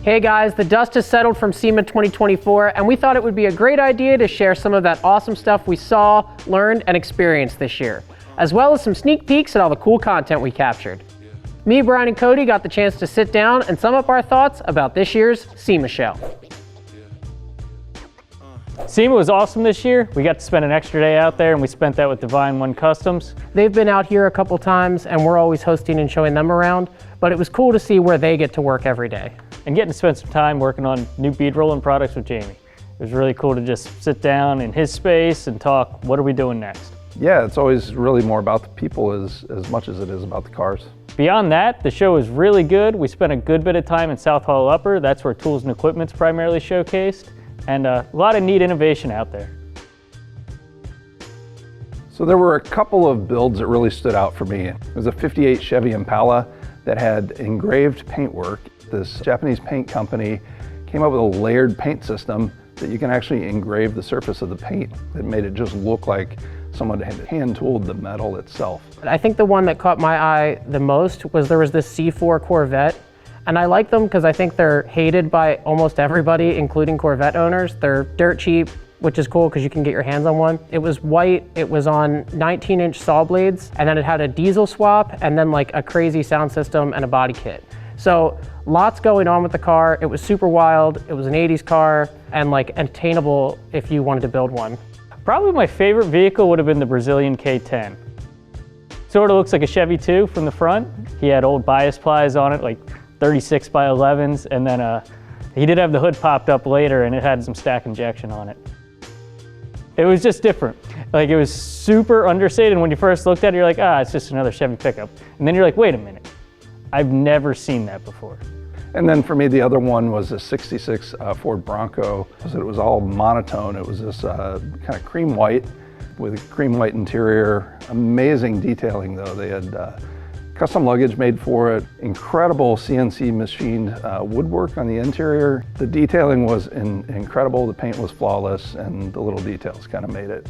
Hey guys, the dust has settled from SEMA 2024, and we thought it would be a great idea to share some of that awesome stuff we saw, learned, and experienced this year, as well as some sneak peeks at all the cool content we captured. Me, Brian, and Cody got the chance to sit down and sum up our thoughts about this year's SEMA show. SEMA was awesome this year. We got to spend an extra day out there, and we spent that with Divine One Customs. They've been out here a couple times, and we're always hosting and showing them around, but it was cool to see where they get to work every day. And getting to spend some time working on new bead rolling products with Jamie. It was really cool to just sit down in his space and talk, what are we doing next? Yeah, it's always really more about the people as much as it is about the cars. Beyond that, the show was really good. We spent a good bit of time in South Hall Upper. That's where tools and equipment's primarily showcased. And a lot of neat innovation out there. So there were a couple of builds that really stood out for me. It was a 58 Chevy Impala that had engraved paintwork. This Japanese paint company came up with a layered paint system that you can actually engrave the surface of the paint. That made it just look like someone had hand-tooled the metal itself. I think the one that caught my eye the most was there was this C4 Corvette. And I like them because I think they're hated by almost everybody, including Corvette owners. They're dirt cheap, which is cool because you can get your hands on one. It was white, it was on 19-inch saw blades, and then it had a diesel swap, and then like a crazy sound system and a body kit. So lots going on with the car. It was super wild. It was an 80s car and like attainable if you wanted to build one. Probably my favorite vehicle would have been the Brazilian K10. Sort of looks like a Chevy 2 from the front. He had old bias plies on it, like 36 by 11s, and then he did have the hood popped up later and it had some stack injection on it. It was just different. Like, it was super understated, and when you first looked at it, you're like, it's just another Chevy pickup. And then you're like, wait a minute, I've never seen that before. And then for me, the other one was a 66 Ford Bronco. It was all monotone. It was this kind of cream white with a cream white interior. Amazing detailing though. They had custom luggage made for it, incredible CNC machined woodwork on the interior. The detailing was incredible, the paint was flawless, and the little details kind of made it.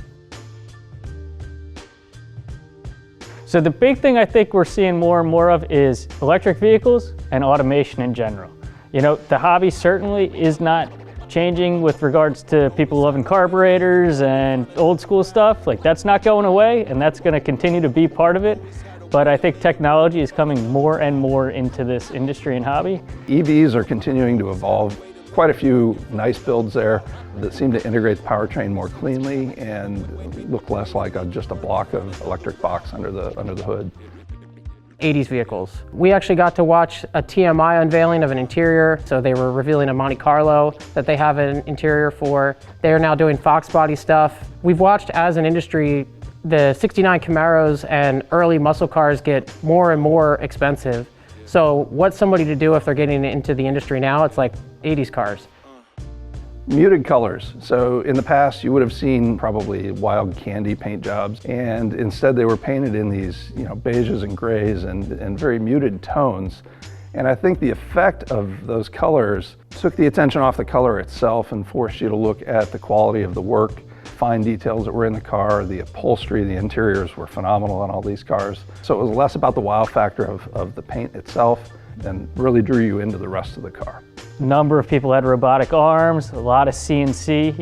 So the big thing I think we're seeing more and more of is electric vehicles and automation in general. You know, the hobby certainly is not changing with regards to people loving carburetors and old school stuff. Like, that's not going away, and that's going to continue to be part of it. But I think technology is coming more and more into this industry and hobby. EVs are continuing to evolve. Quite a few nice builds there that seem to integrate the powertrain more cleanly and look less like just a block of electric box under the hood. 80s vehicles. We actually got to watch a TMI unveiling of an interior. So they were revealing a Monte Carlo that they have an interior for. They are now doing Fox body stuff. We've watched as an industry the 69 Camaros and early muscle cars get more and more expensive. So what's somebody to do if they're getting into the industry now? It's like 80s cars. Muted colors. So in the past, you would have seen probably wild candy paint jobs, and instead they were painted in these, beiges and grays and very muted tones. And I think the effect of those colors took the attention off the color itself and forced you to look at the quality of the work, fine details that were in the car, the upholstery, the interiors were phenomenal on all these cars. So it was less about the wow factor of the paint itself and really drew you into the rest of the car. A number of people had robotic arms, a lot of CNC.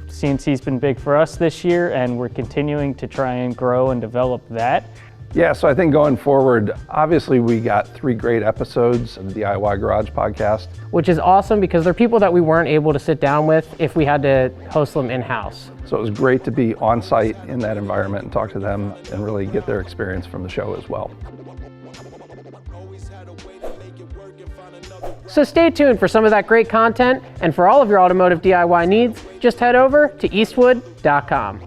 CNC's been big for us this year, and we're continuing to try and grow and develop that. Yeah, so I think going forward, obviously we got 3 great episodes of the DIY Garage podcast. Which is awesome because they're people that we weren't able to sit down with if we had to host them in-house. So it was great to be on site in that environment and talk to them and really get their experience from the show as well. So stay tuned for some of that great content, and for all of your automotive DIY needs, just head over to eastwood.com.